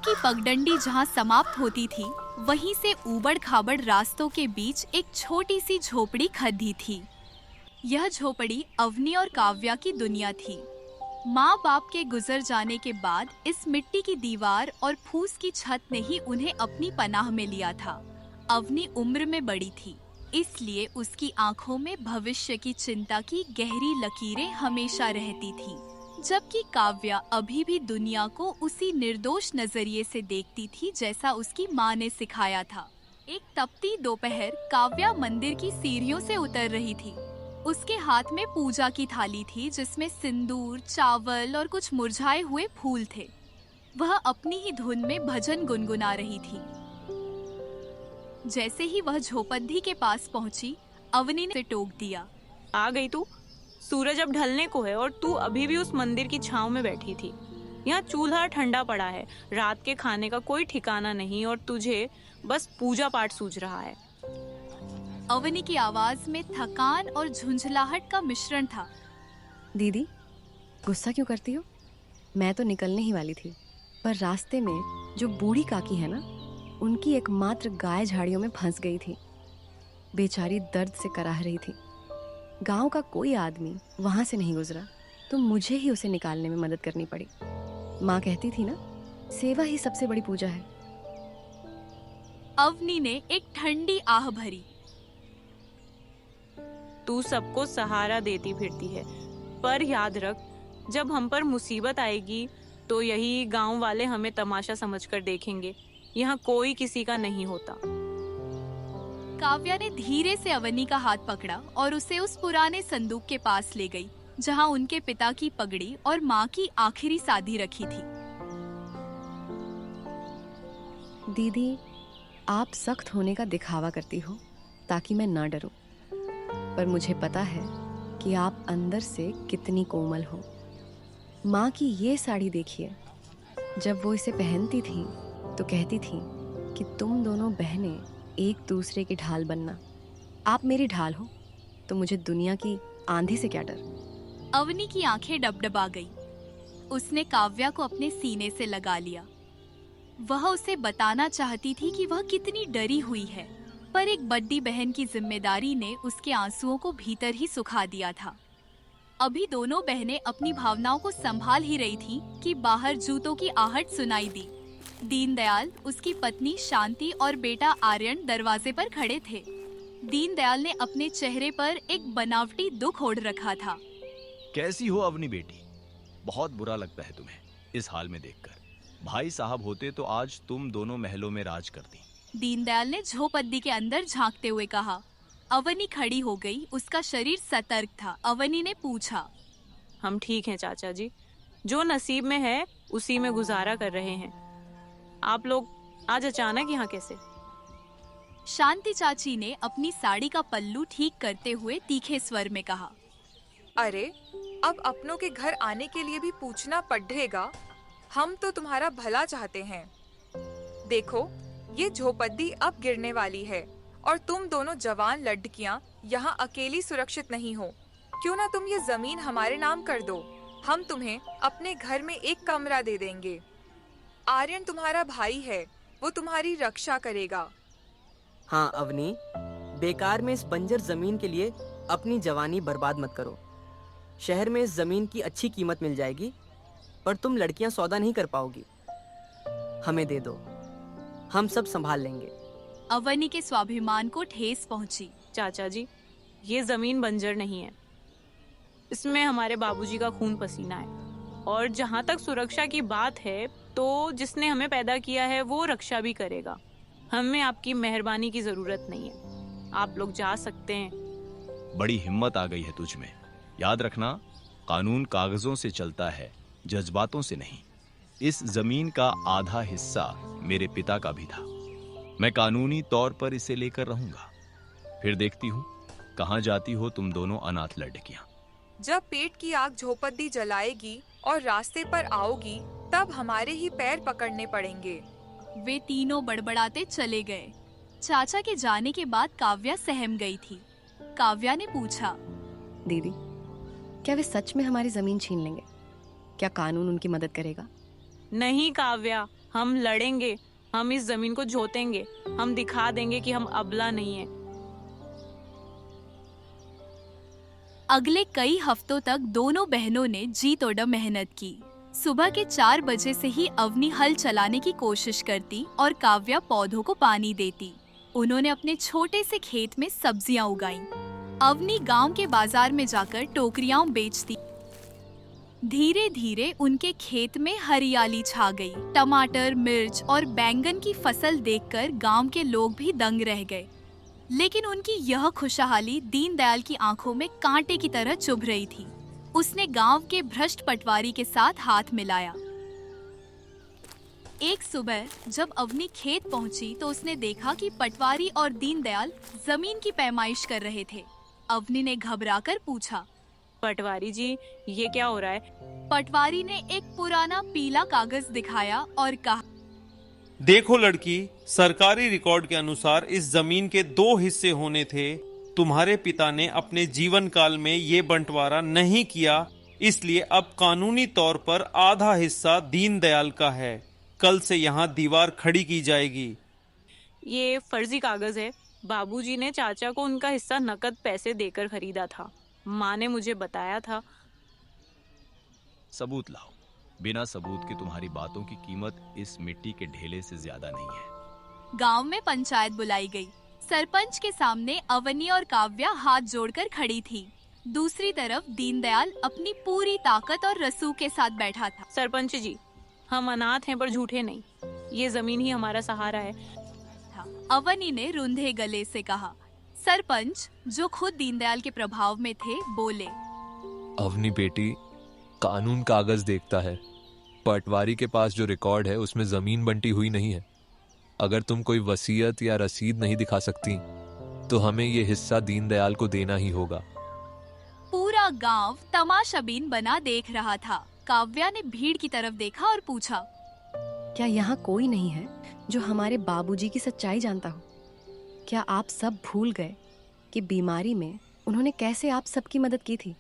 की पगडंडी जहाँ समाप्त होती थी, वहीं से ऊबड़-खाबड़ रास्तों के बीच एक छोटी सी झोपड़ी खड़ी थी। यह झोपड़ी अवनी और काव्या की दुनिया थी। माँ बाप के गुजर जाने के बाद इस मिट्टी की दीवार और फूस की छत ने ही उन्हें अपनी पनाह में लिया था। अवनी उम्र में बड़ी थी, इसलिए उसकी आंखों में भविष्य की चिंता की गहरी लकीरें हमेशा रहती थी, जबकि काव्या अभी भी दुनिया को उसी निर्दोष नजरिए से देखती थी जैसा उसकी माँ ने सिखाया था। एक तपती दोपहर काव्या मंदिर की सीढ़ियों से उतर रही थी। उसके हाथ में पूजा की थाली थी जिसमें सिंदूर, चावल और कुछ मुरझाए हुए फूल थे। वह अपनी ही धुन में भजन गुनगुना रही थी। जैसे ही वह झोपड़ी के पास पहुंची, अवनी ने टोक दिया। आ गई तू? सूरज अब ढलने को है और तू अभी भी उस मंदिर की छांव में बैठी थी। यहाँ चूल्हा ठंडा पड़ा है, रात के खाने का कोई ठिकाना नहीं और तुझे बस पूजा पाठ सूझ रहा है। अवनी की आवाज में थकान और झुंझलाहट का मिश्रण था। दीदी, गुस्सा क्यों करती हो? मैं तो निकलने ही वाली थी, पर रास्ते में जो बूढ़ी काकी है ना, उनकी एकमात्र गाय झाड़ियों में फंस गई थी। बेचारी दर्द से कराह रही थी। गांव का कोई आदमी वहां से नहीं गुजरा तो मुझे ही उसे निकालने में मदद करनी पड़ी। माँ कहती थी ना, सेवा ही सबसे बड़ी पूजा है। अवनी ने एक ठंडी आह भरी। तू सबको सहारा देती फिरती है, पर याद रख, जब हम पर मुसीबत आएगी तो यही गांव वाले हमें तमाशा समझकर देखेंगे। यहाँ कोई किसी का नहीं होता। काव्या ने धीरे से अवनी का हाथ पकड़ा और उसे उस पुराने संदूक के पास ले गई, जहाँ उनके पिता की पगड़ी और माँ की आखिरी साधी रखी थी। दीदी, आप सख्त होने का दिखावा करती हो ताकि मैं ना डरूं, पर मुझे पता है कि आप अंदर से कितनी कोमल हो। माँ की ये साड़ी देखिए, जब वो इसे पहनती थी तो कहती थी कि तुम दोनों बहनें एक दूसरे की ढाल बनना। आप मेरी ढाल हो तो मुझे दुनिया की आंधी से क्या डर। अवनी की आंखें डबडबा गई। उसने काव्या को अपने सीने से लगा लिया। वह उसे बताना चाहती थी कि वह कितनी डरी हुई है, पर एक बड़ी बहन की जिम्मेदारी ने उसके आंसुओं को भीतर ही सुखा दिया था। अभी दोनों बहनें अपनी भावनाओं को संभाल ही रही थीं कि बाहर जूतों की आहट सुनाई दी। दीनदयाल, उसकी पत्नी शांति और बेटा आर्यन दरवाजे पर खड़े थे। दीनदयाल ने अपने चेहरे पर एक बनावटी दुख ओढ़ रखा था। कैसी हो अवनी बेटी? बहुत बुरा लगता है तुम्हें इस हाल में देखकर। भाई साहब होते तो आज तुम दोनों महलों में राज करती। दीनदयाल ने झोपड़ी के अंदर झांकते हुए कहा। अवनी खड़ी हो गई, उसका शरीर सतर्क था। अवनी ने पूछा, हम ठीक हैं चाचा जी, जो नसीब में है उसी में गुजारा कर रहे हैं। आप लोग आज अचानक यहाँ कैसे? शांति चाची ने अपनी साड़ी का पल्लू ठीक करते हुए तीखे स्वर में कहा, अरे, अब अपनों के घर आने के लिए भी पूछना पड़ेगा। हम तो तुम्हारा भला चाहते हैं। देखो, ये झोपड़ी अब गिरने वाली है और तुम दोनों जवान लड़कियां यहाँ अकेली सुरक्षित नहीं हो। क्यों ना तुम ये जमीन हमारे नाम कर दो। हम तुम्हें अपने घर में एक कमरा दे देंगे। आर्यन तुम्हारा भाई है, वो तुम्हारी रक्षा करेगा। हाँ अवनी, बेकार में इस बंजर जमीन के लिए अपनी जवानी बर्बाद मत करो। शहर में इस जमीन की अच्छी कीमत मिल जाएगी, पर तुम लड़कियां सौदा नहीं कर पाओगी। हमें दे दो, हम सब संभाल लेंगे। अवनी के स्वाभिमान को ठेस पहुंची। चाचा जी, ये जमीन बंजर नहीं है, इसमें हमारे बाबूजी का खून पसीना है। और जहाँ तक सुरक्षा की बात है, तो जिसने हमें पैदा किया है वो रक्षा भी करेगा। हमें आपकी मेहरबानी की जरूरत नहीं है, आप लोग जा सकते हैं। बड़ी हिम्मत आ गई है तुझ में। याद रखना, कानून कागजों से चलता है, जज्बातों से नहीं। इस जमीन का आधा हिस्सा मेरे पिता का भी था। मैं कानूनी तौर पर इसे लेकर रहूंगा। फिर देखती हूँ कहाँ जाती हो तुम दोनों अनाथ लड़कियां। जब पेट की आग झोपड़ी जलाएगी और रास्ते पर आओगी, तब हमारे ही पैर पकड़ने पड़ेंगे। वे तीनों बड़बड़ाते चले गए। चाचा के जाने के बाद काव्या सहम गई थी। काव्या ने पूछा, दीदी, क्या वे सच में हमारी जमीन छीन लेंगे? क्या कानून उनकी मदद करेगा? नहीं काव्या, हम लड़ेंगे, हम इस जमीन को जोतेंगे, हम दिखा देंगे कि हम अबला नहीं है। अगले कई हफ्तों तक दोनों बहनों ने जी तोड़ मेहनत की। सुबह के 4 बजे से ही अवनी हल चलाने की कोशिश करती और काव्या पौधों को पानी देती। उन्होंने अपने छोटे से खेत में सब्जियां उगाईं। अवनी गांव के बाजार में जाकर टोकरियां बेचती। धीरे धीरे उनके खेत में हरियाली छा गई। टमाटर, मिर्च और बैंगन की फसल देखकर गांव के लोग भी दंग रह गए। लेकिन उनकी यह खुशहाली दीनदयाल की आंखों में कांटे की तरह चुभ रही थी। उसने गांव के भ्रष्ट पटवारी के साथ हाथ मिलाया। एक सुबह जब अवनी खेत पहुंची तो उसने देखा कि पटवारी और दीनदयाल जमीन की पैमाइश कर रहे थे। अवनी ने घबराकर पूछा, पटवारी जी, ये क्या हो रहा है? पटवारी ने एक पुराना पीला कागज दिखाया और कहा, देखो लड़की, सरकारी रिकॉर्ड के अनुसार इस जमीन के 2 हिस्से होने थे। तुम्हारे पिता ने अपने जीवन काल में ये बंटवारा नहीं किया, इसलिए अब कानूनी तौर पर आधा हिस्सा दीनदयाल का है। कल से यहाँ दीवार खड़ी की जाएगी। ये फर्जी कागज है। बाबूजी ने चाचा को उनका हिस्सा नकद पैसे देकर खरीदा था। माँ ने मुझे बताया था। सबूत लाओ। बिना सबूत के तुम्हारी बातों की कीमत इस मिट्टी के ढेले से ज्यादा नहीं है। गांव में पंचायत बुलाई गई। सरपंच के सामने अवनी और काव्या हाथ जोड़कर खड़ी थी। दूसरी तरफ दीनदयाल अपनी पूरी ताकत और रसूख के साथ बैठा था। सरपंच जी, हम अनाथ हैं पर झूठे नहीं। ये जमीन ही हमारा सहारा है। अवनी ने रुंधे गले से कहा। सरपंच, जो खुद दीनदयाल के प्रभाव में थे, बोले, अवनी बेटी, कानून कागज देखता है। पटवारी के पास जो रिकॉर्ड है उसमें जमीन बंटी हुई नहीं है। अगर तुम कोई वसीयत या रसीद नहीं दिखा सकती तो हमें ये हिस्सा दीनदयाल को देना ही होगा। पूरा गांव तमाशाबीन बना देख रहा था। काव्या ने भीड़ की तरफ देखा और पूछा, क्या यहाँ कोई नहीं है जो हमारे बाबूजी की सच्चाई जानता हो? क्या आप सब भूल गए कि बीमारी में उन्होंने कैसे आप सबकी मदद की थी?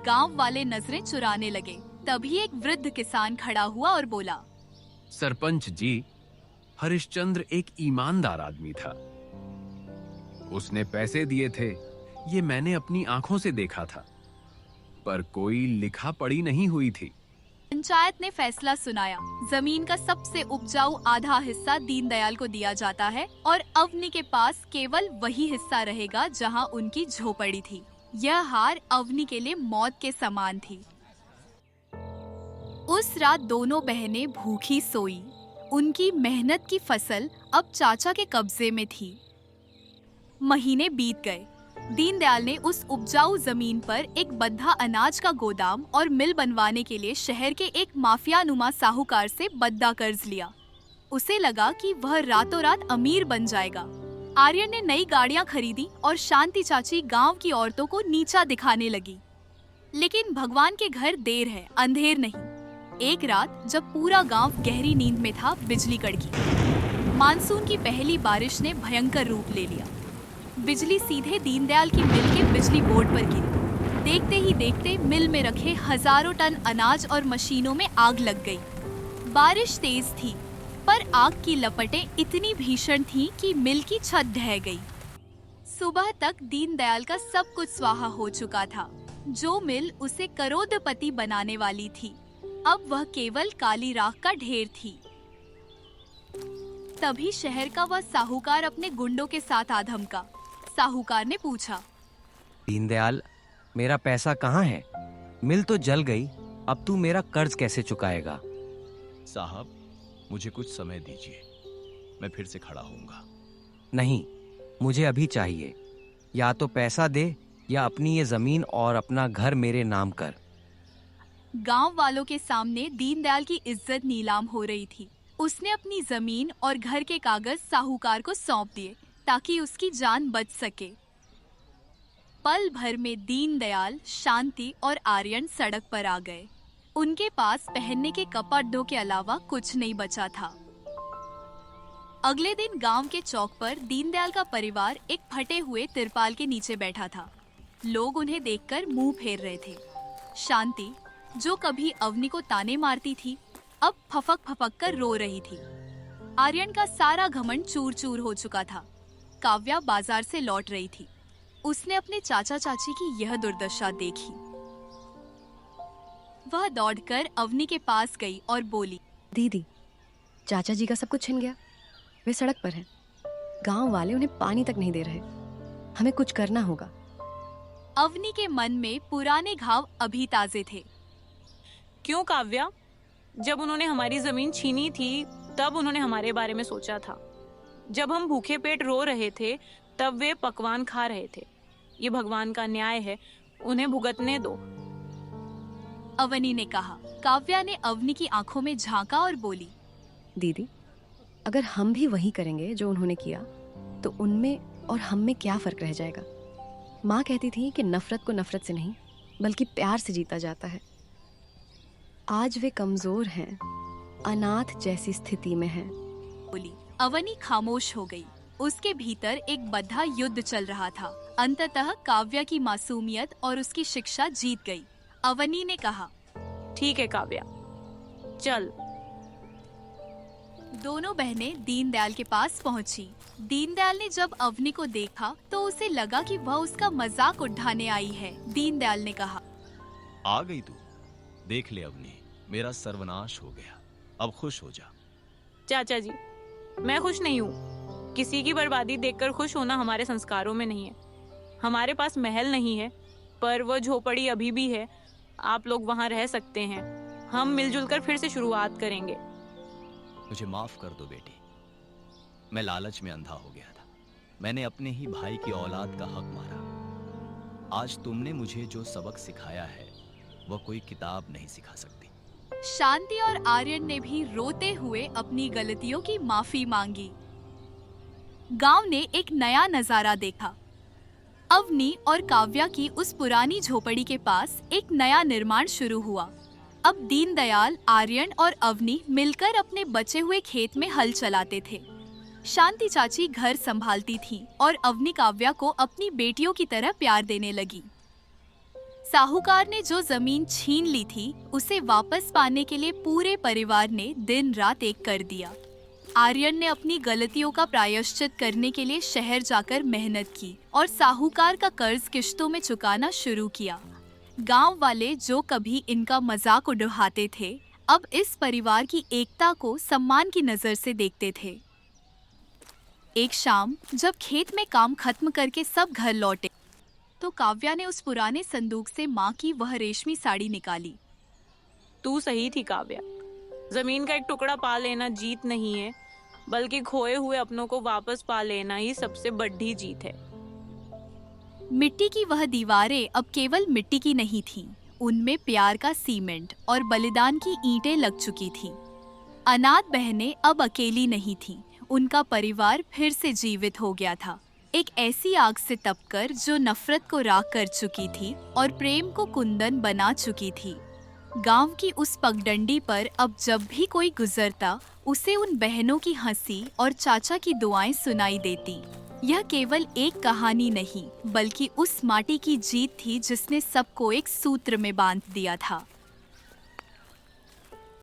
गांव वाले नजरें चुराने लगे। तभी एक वृद्ध किसान खड़ा हुआ और बोला, सरपंच जी, हरिश्चंद्र एक ईमानदार आदमी था। उसने पैसे दिए थे, ये मैंने अपनी आंखों से देखा था, पर कोई लिखा पढ़ी नहीं हुई थी। पंचायत ने फैसला सुनाया। जमीन का सबसे उपजाऊ आधा हिस्सा दीनदयाल को दिया जाता है और अवनी के पास केवल वही हिस्सा रहेगा जहां उनकी झोपड़ी थी। यह हार अवनी के लिए मौत के समान थी। उस रात दोनों बहनें भूखी सोई। उनकी मेहनत की फसल अब चाचा के कब्जे में थी। महीने बीत गए। दीनदयाल ने उस उपजाऊ जमीन पर एक बद्धा अनाज का गोदाम और मिल बनवाने के लिए शहर के एक माफियानुमा साहूकार से बद्धा कर्ज लिया। उसे लगा कि वह रातों रात अमीर बन जाएगा। आर्यन ने नई गाड़ियां खरीदी और शांति चाची गांव की औरतों को नीचा दिखाने लगी। लेकिन भगवान के घर देर है, अंधेर नहीं। एक रात जब पूरा गांव गहरी नींद में था, बिजली कड़की। मानसून की पहली बारिश ने भयंकर रूप ले लिया। बिजली सीधे दीनदयाल की मिल के बिजली बोर्ड पर गिरी। देखते ही देखते मिल में रखे हजारों टन अनाज और मशीनों में आग लग गई। बारिश तेज थी, पर आग की लपटें इतनी भीषण थीं कि मिल की छत ढह गई। सुबह तक दीनदयाल का सब कुछ स्वाहा हो चुका था। जो मिल उसे करोड़पति बनाने वाली थी, अब वह केवल काली राख का ढेर थी। तभी शहर का वह साहूकार अपने गुंडों के साथ आ धमका। साहूकार ने पूछा, दीनदयाल, मेरा पैसा कहाँ है? मिल तो जल गई, अब तू मेरा कर्ज कैसे चुकाएगा? साहब, मुझे कुछ समय दीजिए, मैं फिर से खड़ा होऊंगा। नहीं, मुझे अभी चाहिए। या तो पैसा दे या अपनी ये जमीन और अपना घर मेरे नाम कर। गांव वालों के सामने दीनदयाल की इज्जत नीलाम हो रही थी। उसने अपनी जमीन और घर के कागज साहूकार को सौंप दिए ताकि उसकी जान बच सके। पल भर में दीनदयाल, शांति और आर्यन सड़क पर आ गए। उनके पास पहनने के कपड़ों के अलावा कुछ नहीं बचा था। अगले दिन गांव के चौक पर दीनदयाल का परिवार एक फटे हुए तिरपाल के नीचे बैठा था। लोग उन्हें देखकर मुंह फेर रहे थे। शांति, जो कभी अवनी को ताने मारती थी, अब फपक फपक कर रो रही थी। आर्यन का सारा घमंड चूर चूर हो चुका था। काव्या बाजार से लौट रही थी। उसने अपने चाचा चाची की यह दुर्दशा देखी। वह दौड़कर अवनी के पास गई और बोली, दीदी, चाचा जी का सब कुछ छिन गया। वे सड़क पर हैं। गांव वाले उन्हें पानी तक नहीं दे रहे। हमें कुछ करना होगा। अवनी के मन में पुराने घाव अभी ताजे थे। क्यों काव्या? जब उन्होंने हमारी जमीन छीनी थी तब उन्होंने हमारे बारे में सोचा था। जब हम भूखे पेट रो रहे थे तब वे पकवान खा रहे थे। ये भगवान का न्याय है, उन्हें भुगतने दो। अवनी ने कहा। काव्या ने अवनी की आंखों में झांका और बोली, दीदी, अगर हम भी वही करेंगे जो उन्होंने किया तो उनमें और हम में क्या फर्क रह जाएगा। माँ कहती थी कि नफरत को नफरत से नहीं बल्कि प्यार से जीता जाता है। आज वे कमजोर हैं, अनाथ जैसी स्थिति में हैं। बोली। अवनी खामोश हो गई। उसके भीतर एक बद्धा युद्ध चल रहा था। अंततः काव्या की मासूमियत और उसकी शिक्षा जीत गई। अवनी ने कहा, ठीक है काव्या, चल। दोनों बहनें दीनदयाल के पास पहुंची। दीनदयाल ने जब अवनी को देखा तो उसे लगा कि वह उसका मजाक उठाने आई है। दीनदयाल ने कहा, आ गई तू। देख ले अवनी, मेरा सर्वनाश हो गया। अब खुश हो जा। चाचा जी, मैं खुश नहीं हूँ। किसी की बर्बादी देखकर खुश होना हमारे संस्कारों में नहीं है। हमारे पास महल नहीं है, पर वह झोपड़ी अभी भी है। आप लोग वहाँ रह सकते हैं। हम मिलजुल कर फिर से शुरुआत करेंगे। मुझे माफ कर दो बेटी। मैं लालच में अंधा हो गया था। मैंने अपने ही भाई की औलाद का हक मारा। आज तुमने मुझे जो सबक सिखाया है वह कोई किताब नहीं सिखा सकती। शांति और आर्यन ने भी रोते हुए अपनी गलतियों की माफी मांगी। गांव ने एक नया नजारा देखा। अवनी और काव्या की उस पुरानी झोपड़ी के पास एक नया निर्माण शुरू हुआ। अब दीनदयाल, आर्यन और अवनी मिलकर अपने बचे हुए खेत में हल चलाते थे। शांति चाची घर संभालती थी और अवनी काव्या को अपनी बेटियों की तरह प्यार देने लगी। साहूकार ने जो जमीन छीन ली थी उसे वापस पाने के लिए पूरे परिवार ने दिन रात एक कर दिया। आर्यन ने अपनी गलतियों का प्रायश्चित करने के लिए शहर जाकर मेहनत की और साहूकार का कर्ज किश्तों में चुकाना शुरू किया। गांव वाले जो कभी इनका मजाक उड़ाते थे, अब इस परिवार की एकता को सम्मान की नजर से देखते थे। एक शाम जब खेत में काम खत्म करके सब घर लौटे तो काव्या ने उस पुराने संदूक से माँ की वह रेशमी साड़ी निकाली। तू सही थी काव्या। जमीन का एक टुकड़ा पा लेना जीत नहीं है, बल्कि खोए हुए अपनों को वापस पा लेना ही सबसे बड़ी जीत है। मिट्टी की वह दीवारें अब केवल मिट्टी की नहीं थीं। उनमें प्यार का सीमेंट और बलिदान की ईंटें लग चुकी थीं। अनाथ बहनें अब अकेली नहीं थीं। उनका परिवार फिर से जीवित हो गया था, एक ऐसी आग से तपकर जो नफरत को राख कर चुकी थी और प्रेम को कुंदन बना चुकी थी। गांव की उस पगडंडी पर अब जब भी कोई गुजरता उसे उन बहनों की हंसी और चाचा की दुआएं सुनाई देती। यह केवल एक कहानी नहीं बल्कि उस माटी की जीत थी जिसने सबको एक सूत्र में बांध दिया था।